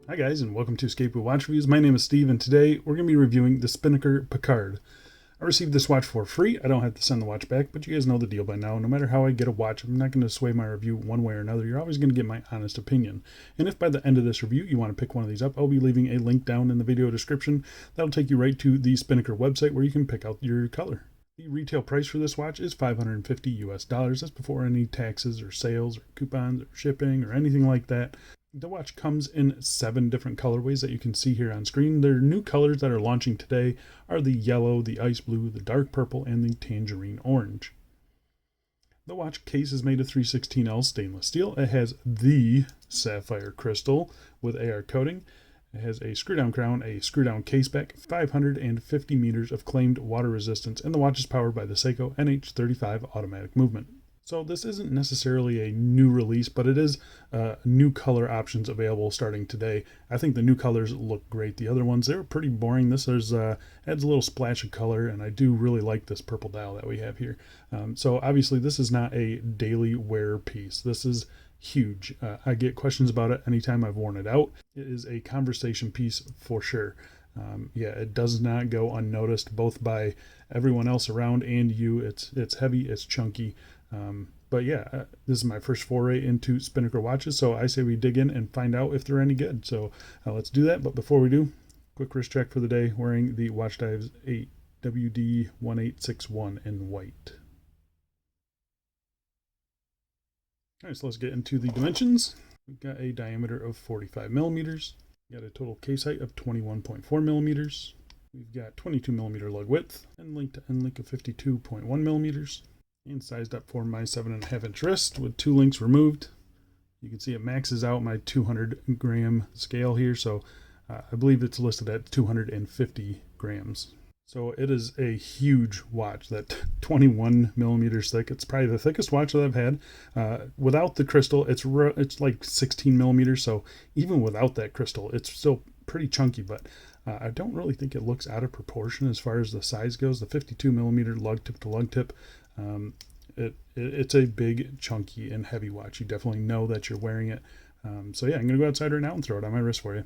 Hi guys, and welcome to Escape with Watch Reviews. My name is Steve, and today we're going to be reviewing the Spinnaker Piccard. I received this watch for free. I don't have to send the watch back, but you guys know the deal by now. No matter how I get a watch, I'm not going to sway my review one way or another. You're always going to get my honest opinion. And if by the end of this review you want to pick one of these up, I'll be leaving a link down in the video description. That'll take you right to the Spinnaker website where you can pick out your color. The retail price for this watch is $550 US. That's before any taxes or sales or coupons or shipping or anything like that. The watch comes in 7 different colorways that you can see here on screen. Their new colors that are launching today are the yellow, the ice blue, the dark purple, and the tangerine orange. The watch case is made of 316L stainless steel. It has the sapphire crystal with AR coating. It has a screw-down crown, a screw-down case back, 550 meters of claimed water resistance, and the watch is powered by the Seiko NH35 automatic movement. So this isn't necessarily a new release, but it is new color options available starting today. I think the new colors look great. The other ones, they were pretty boring. This adds a little splash of color, and I do really like this purple dial that we have here. So obviously this is not a daily wear piece. This is huge. I get questions about it anytime I've worn it out. It is a conversation piece for sure. Yeah, it does not go unnoticed both by everyone else around and you. It's heavy, it's chunky. But yeah, this is my first foray into Spinnaker watches, so I say we dig in and find out if they're any good. So let's do that. But before we do, quick wrist check for the day, wearing the Watch Dives 8 WD1861 in white. All right, so let's get into the dimensions. We've got a diameter of 45 millimeters. We've got a total case height of 21.4 millimeters. We've got 22 millimeter lug width and link to end link of 52.1 millimeters. And sized up for my 7.5 inch wrist with 2 links removed. You can see it maxes out my 200 gram scale here, so I believe it's listed at 250 grams. So it is a huge watch, that 21 millimeters thick. It's probably the thickest watch that I've had. Without the crystal, it's like 16 millimeters, so even without that crystal, it's still pretty chunky, but I don't really think it looks out of proportion as far as the size goes. The 52 millimeter lug tip to lug tip. It's a big, chunky, and heavy watch. You definitely know that you're wearing it. So yeah, I'm going to go outside right now and throw it on my wrist for you.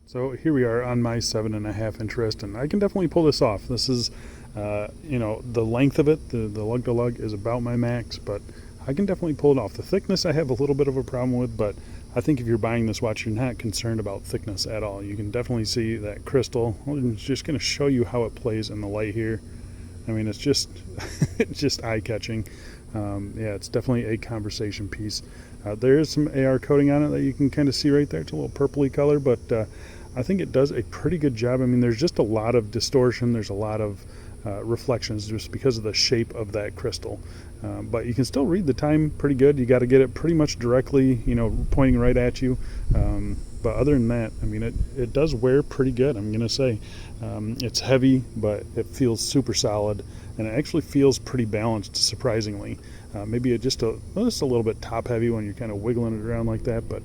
So here we are on my 7.5 inch wrist, and I can definitely pull this off. This is, the length of it, the lug to lug is about my max, but I can definitely pull it off. The thickness I have a little bit of a problem with, but I think if you're buying this watch, you're not concerned about thickness at all. You can definitely see that crystal. I'm just going to show you how it plays in the light here. I mean, it's just it's just eye-catching. Yeah, it's definitely a conversation piece. There is some AR coating on it that you can kind of see right there. It's a little purpley color, but I think it does a pretty good job. I mean, there's just a lot of distortion. There's a lot of reflections just because of the shape of that crystal. But you can still read the time pretty good. You got to get it pretty much directly, pointing right at you. But other than that, I mean, it does wear pretty good, I'm going to say. It's heavy, but it feels super solid, and it actually feels pretty balanced, surprisingly. Maybe it just a little bit top heavy when you're kind of wiggling it around like that, but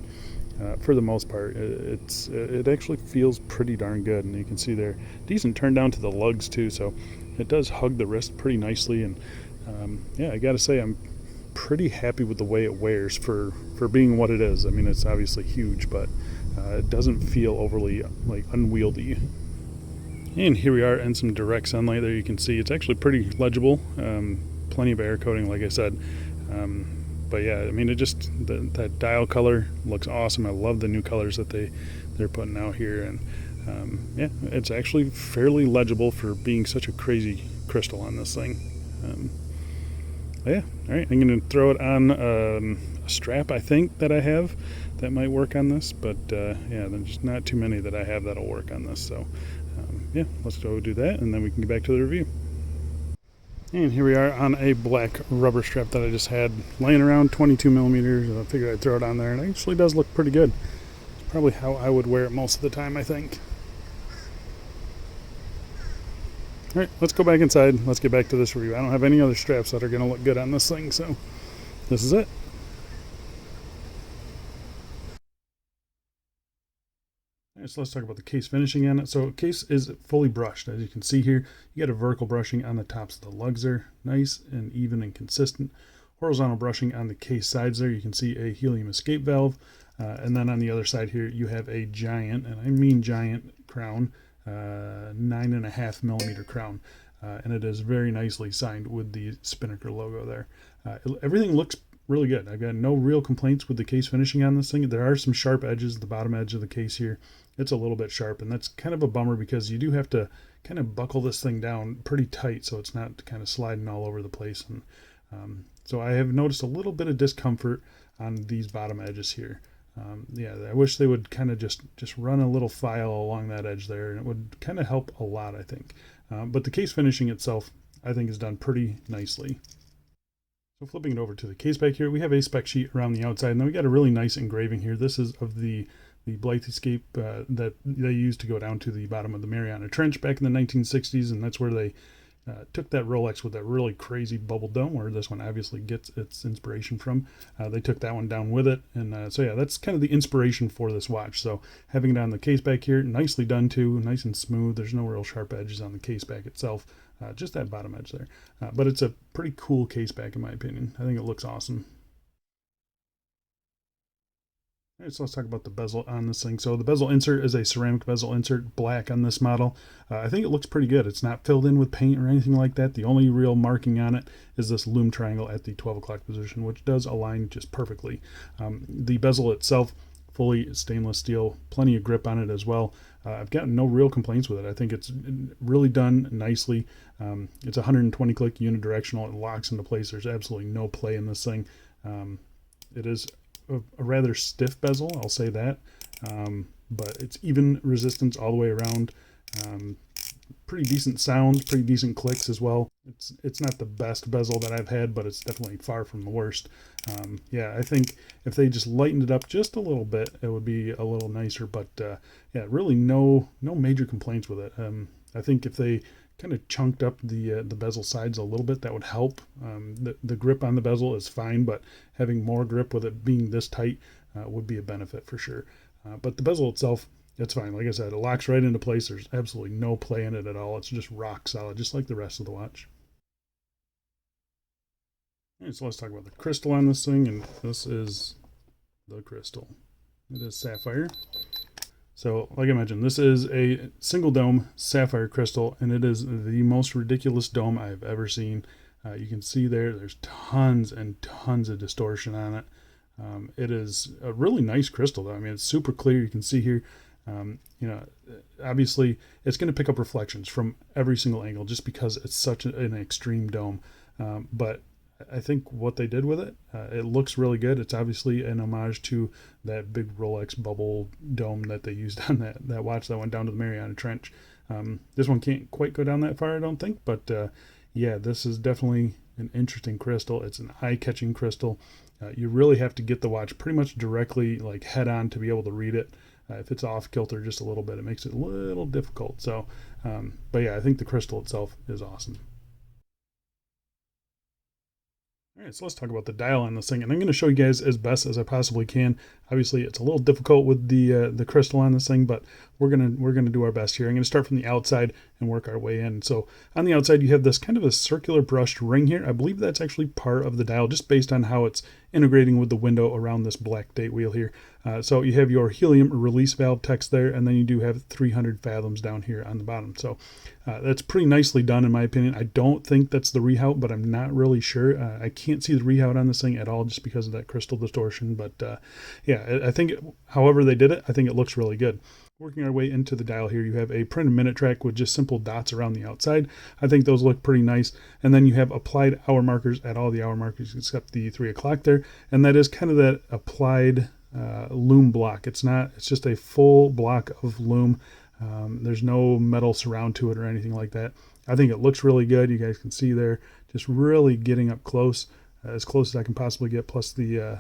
for the most part, it actually feels pretty darn good. And you can see there, decent turn down to the lugs too, so it does hug the wrist pretty nicely. And yeah, I got to say, I'm pretty happy with the way it wears for being what it is. I mean, it's obviously huge, but it doesn't feel overly unwieldy. And here we are in some direct sunlight. There you can see it's actually pretty legible. Plenty of air coating, like I said. But yeah, I mean, that dial color looks awesome. I love the new colors that they're putting out here, and yeah, it's actually fairly legible for being such a crazy crystal on this thing. Yeah, all right, I'm going to throw it on a strap, I think, that I have that might work on this, but yeah, there's just not too many that I have that'll work on this. So yeah, let's go do that, and then we can get back to the review. And here we are on a black rubber strap that I just had laying around, 22 millimeters. I figured I'd throw it on there, and it actually does look pretty good. It's probably how I would wear it most of the time, I think. All right, let's go back inside. Let's get back to this review. I don't have any other straps that are going to look good on this thing, so this is it. All right, so let's talk about the case finishing on it. So case is fully brushed. As you can see here, you get a vertical brushing on the tops of the lugs there. Nice and even and consistent. Horizontal brushing on the case sides there. You can see a helium escape valve. And then on the other side here, you have a giant, and I mean giant crown, 9.5 millimeter crown. And it is very nicely signed with the Spinnaker logo there. Everything looks really good. I've got no real complaints with the case finishing on this thing. There are some sharp edges. The bottom edge of the case here, it's a little bit sharp, and that's kind of a bummer because you do have to kind of buckle this thing down pretty tight so it's not kind of sliding all over the place. And so I have noticed a little bit of discomfort on these bottom edges here. Yeah, I wish they would kind of just run a little file along that edge there, and it would kind of help a lot, I think. But the case finishing itself, I think, is done pretty nicely. So flipping it over to the case back here, we have a spec sheet around the outside, and then we got a really nice engraving here. This is of the Blythe Escape that they used to go down to the bottom of the Mariana Trench back in the 1960s, and that's where they took that Rolex with that really crazy bubble dome, where this one obviously gets its inspiration from. They took that one down with it, and so yeah, that's kind of the inspiration for this watch. So having it on the case back here, nicely done too, nice and smooth. There's no real sharp edges on the case back itself, just that bottom edge there. But it's a pretty cool case back in my opinion. I think it looks awesome. All right, so let's talk about the bezel on this thing. So the bezel insert is a ceramic bezel insert, black on this model. I think it looks pretty good. It's not filled in with paint or anything like that. The only real marking on it is this Lume triangle at the 12 o'clock position, which does align just perfectly. The bezel itself, fully stainless steel, plenty of grip on it as well. I've gotten no real complaints with it. I think it's really done nicely. It's 120 click unidirectional. It locks into place. There's absolutely no play in this thing. It is a rather stiff bezel, I'll say that, but it's even resistance all the way around. Pretty decent sounds, pretty decent clicks as well. It's not the best bezel that I've had, but it's definitely far from the worst. Yeah, I think if they just lightened it up just a little bit, it would be a little nicer. But yeah, really no major complaints with it. I think if they kind of chunked up the bezel sides a little bit, that would help. The grip on the bezel is fine, but having more grip with it being this tight would be a benefit for sure. But the bezel itself, it's fine. Like I said, it locks right into place. There's absolutely no play in it at all. It's just rock solid, just like the rest of the watch. All right, so let's talk about the crystal on this thing, and this is the crystal. It is sapphire. So, like I mentioned, this is a single dome sapphire crystal, and it is the most ridiculous dome I've ever seen. You can see there's tons and tons of distortion on it. It is a really nice crystal, though. I mean, it's super clear. You can see here, you know, obviously it's going to pick up reflections from every single angle just because it's such an extreme dome. But I think what they did with it, it looks really good. It's obviously an homage to that big Rolex bubble dome that they used on that watch that went down to the Mariana Trench. This one can't quite go down that far, I don't think, but yeah, this is definitely an interesting crystal. It's an eye-catching crystal. You really have to get the watch pretty much directly, like head on, to be able to read it. If it's off kilter just a little bit, it makes it a little difficult. So, but yeah, I think the crystal itself is awesome. All right, so let's talk about the dial on this thing, and I'm going to show you guys as best as I possibly can. Obviously, it's a little difficult with the crystal on this thing, but we're gonna do our best here. I'm going to start from the outside and work our way in. So on the outside, you have this kind of a circular brushed ring here. I believe that's actually part of the dial, just based on how it's integrating with the window around this black date wheel here. So you have your helium release valve text there, and then you do have 300 fathoms down here on the bottom. So that's pretty nicely done in my opinion. I don't think that's the rehout, but I'm not really sure. I can't see the rehout on this thing at all just because of that crystal distortion. But yeah, I think however they did it, I think it looks really good. Working our way into the dial here, you have a printed minute track with just simple dots around the outside. I think those look pretty nice. And then you have applied hour markers at all the hour markers except the 3 o'clock there. And that is kind of that applied Lume block. It's just a full block of Lume. There's no metal surround to it or anything like that. I think it looks really good. You guys can see there, just really getting up close, as close as I can possibly get, plus the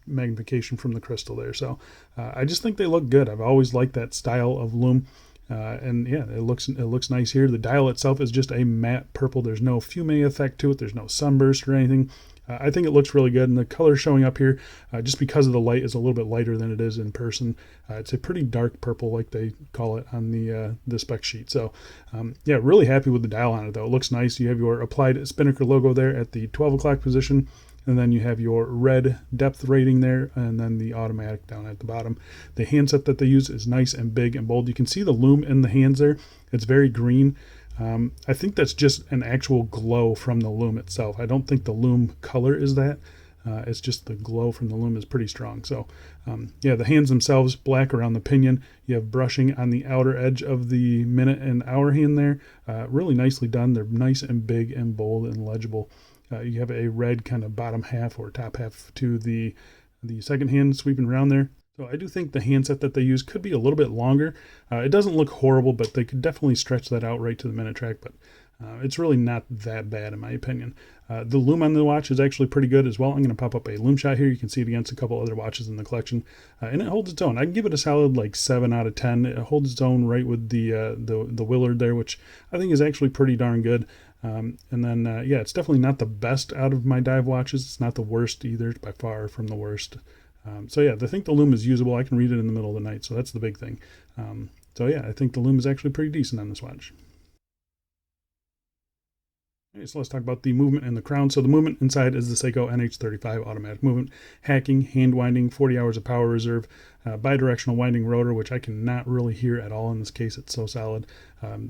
magnification from the crystal there. So I just think they look good. I've always liked that style of Lume. And yeah, it looks nice here. The dial itself is just a matte purple. There's no fume effect to it. There's no sunburst or anything. I think it looks really good, and the color showing up here, just because of the light, is a little bit lighter than it is in person. It's a pretty dark purple, like they call it on the spec sheet. So yeah, really happy with the dial on it, though. It looks nice. You have your applied Spinnaker logo there at the 12 o'clock position. And then you have your red depth rating there, and then the automatic down at the bottom. The handset that they use is nice and big and bold. You can see the lume in the hands there. It's very green. I think that's just an actual glow from the lume itself. I don't think the lume color is that. It's just the glow from the lume is pretty strong. So yeah, the hands themselves, black around the pinion. You have brushing on the outer edge of the minute and hour hand there. Really nicely done. They're nice and big and bold and legible. You have a red kind of bottom half or top half to the second hand sweeping around there. So I do think the handset that they use could be a little bit longer. It doesn't look horrible, but they could definitely stretch that out right to the minute track. But it's really not that bad in my opinion. The lume on the watch is actually pretty good as well. I'm going to pop up a lume shot here. You can see it against a couple other watches in the collection, and it holds its own. I can give it a solid like 7 out of 10. It holds its own right with the Willard there, which I think is actually pretty darn good. And then yeah, it's definitely not the best out of my dive watches. It's not the worst either. It's by far from the worst. So yeah, I think the lume is usable. I can read it in the middle of the night, so that's the big thing. So yeah, I think the lume is actually pretty decent on this watch. Okay, so let's talk about the movement and the crown. So the movement inside is the Seiko NH35 automatic movement, hacking, hand winding, 40 hours of power reserve, bidirectional winding rotor, which I cannot really hear at all in this case. It's so solid.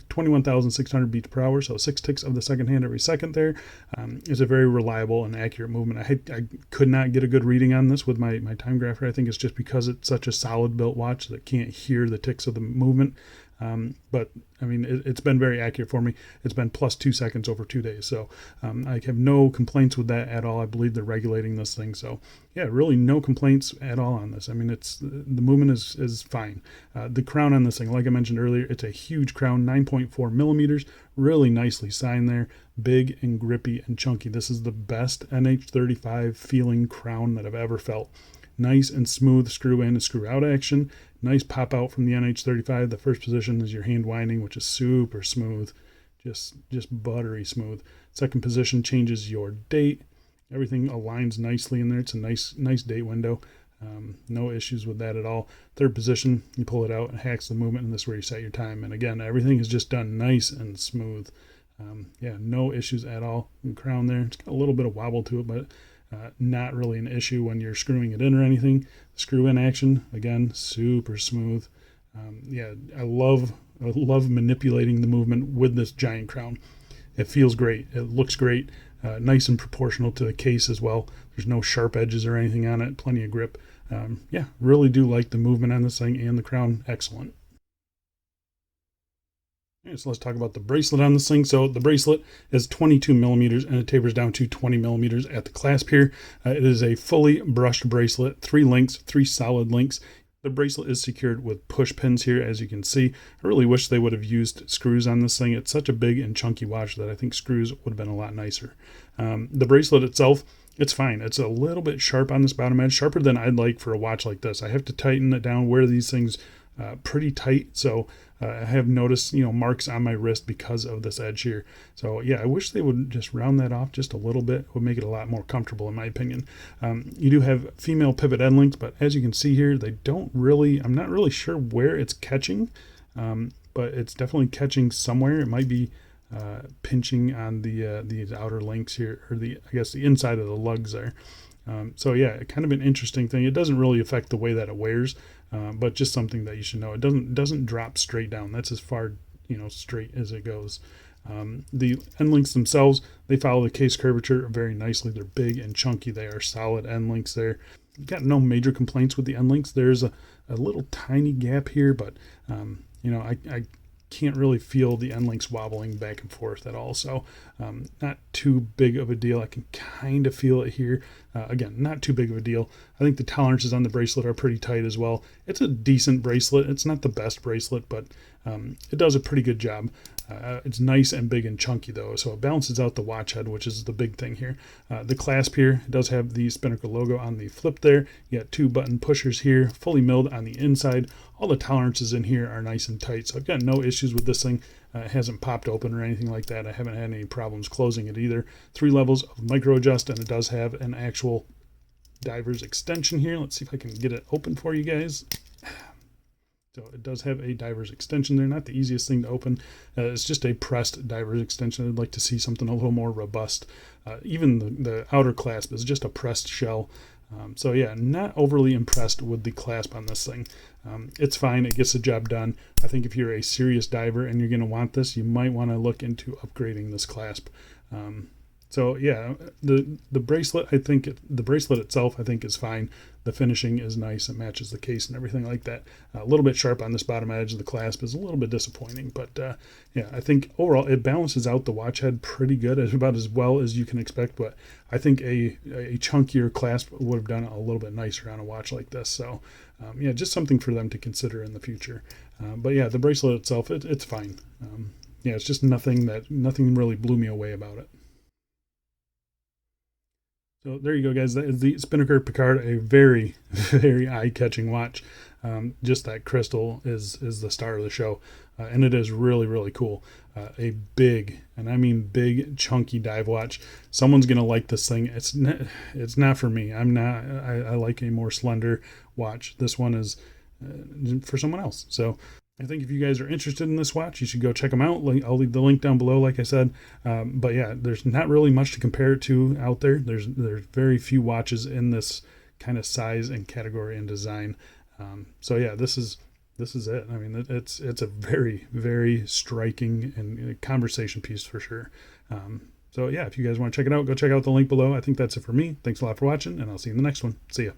21,600 beats per hour, so 6 ticks of the second hand every second there. It's a very reliable and accurate movement. I could not get a good reading on this with my time grapher. I think it's just because it's such a solid built watch that can't hear the ticks of the movement. But I mean, it's been very accurate for me. It's been plus 2 seconds over 2 days. So I have no complaints with that at all. I believe they're regulating this thing. So yeah, really no complaints at all on this. I mean, the movement is fine. The crown on this thing, like I mentioned earlier, it's a huge crown, 9.4 millimeters, really nicely signed there, big and grippy and chunky. This is the best NH35 feeling crown that I've ever felt. Nice and smooth screw in and screw out action. Nice pop out from the NH35. The first position is your hand winding, which is super smooth, just buttery smooth. Second position changes your date. Everything aligns nicely in there. It's a nice date window. No issues with that at all. Third position, you pull it out and hacks the movement, and this is where you set your time. And again, everything is just done nice and smooth. Yeah, no issues at all. The crown there, it's got a little bit of wobble to it, but not really an issue when you're screwing it in or anything. Screw in action, again, super smooth. Yeah, I love manipulating the movement with this giant crown. It feels great. It looks great. Nice and proportional to the case as well. There's no sharp edges or anything on it. Plenty of grip. Yeah, really do like the movement on this thing, and the crown, excellent. Okay, so let's talk about the bracelet on this thing. So the bracelet is 22 millimeters and it tapers down to 20 millimeters at the clasp here. It is a fully brushed bracelet, 3 links, 3 solid links. The bracelet is secured with push pins here, as you can see. I really wish they would have used screws on this thing. It's such a big and chunky watch that I think screws would have been a lot nicer. The bracelet itself, it's fine. It's a little bit sharp on this bottom edge, sharper than I'd like for a watch like this. I have to tighten it down, wear these things pretty tight, so I have noticed marks on my wrist because of this edge here. So yeah, I wish they would just round that off just a little bit. It would make it a lot more comfortable in my opinion. You do have female pivot end links, but as you can see here, they don't really, I'm not really sure where it's catching, but it's definitely catching somewhere. It might be pinching on these outer links here, or I guess the inside of the lugs there. So yeah, kind of an interesting thing. It doesn't really affect the way that it wears, but just something that you should know. It doesn't drop straight down. That's as far straight as it goes. The end links themselves, they follow the case curvature very nicely. They're big and chunky. They are solid end links there. You've got no major complaints with the end links. There's a little tiny gap here, but I can't really feel the end links wobbling back and forth at all. So not too big of a deal. I can kind of feel it here. Again, not too big of a deal. I think the tolerances on the bracelet are pretty tight as well. It's a decent bracelet. It's not the best bracelet, but it does a pretty good job. It's nice and big and chunky though, so it balances out the watch head, which is the big thing here. The clasp here, it does have the Spinnaker logo on the flip there. You got 2 button pushers here, fully milled on the inside. All the tolerances in here are nice and tight, so I've got no issues with this thing. It hasn't popped open or anything like that. I haven't had any problems closing it either. 3 levels of micro adjust, and it does have an actual diver's extension here. Let's see if I can get it open for you guys. So it does have a diver's extension there. Not the easiest thing to open. It's just a pressed diver's extension. I'd like to see something a little more robust. Even the outer clasp is just a pressed shell. So yeah, not overly impressed with the clasp on this thing. It's fine. It gets the job done. I think if you're a serious diver and you're going to want this, you might want to look into upgrading this clasp. So yeah, the bracelet, I think the bracelet itself, I think is fine. The finishing is nice. It matches the case and everything like that. A little bit sharp on this bottom edge. The clasp is a little bit disappointing, but yeah, I think overall it balances out the watch head pretty good, about as well as you can expect. But I think a chunkier clasp would have done a little bit nicer on a watch like this. So yeah, just something for them to consider in the future. But yeah, the bracelet itself, it's fine. Yeah, it's just nothing really blew me away about it. So there you go, guys. That is the Spinnaker Piccard, a very, very eye-catching watch. Just that crystal is the star of the show, and it is really, really cool. A big, and I mean big, chunky dive watch. Someone's gonna like this thing. It's not for me. I'm not. I like a more slender watch. This one is for someone else. So I think if you guys are interested in this watch, you should go check them out. I'll leave the link down below, like I said. But yeah, there's not really much to compare it to out there. There's very few watches in this kind of size and category and design. So yeah, this is it. I mean, it's a very, very striking and conversation piece for sure. So yeah, if you guys want to check it out, go check out the link below. I think that's it for me. Thanks a lot for watching, and I'll see you in the next one. See ya.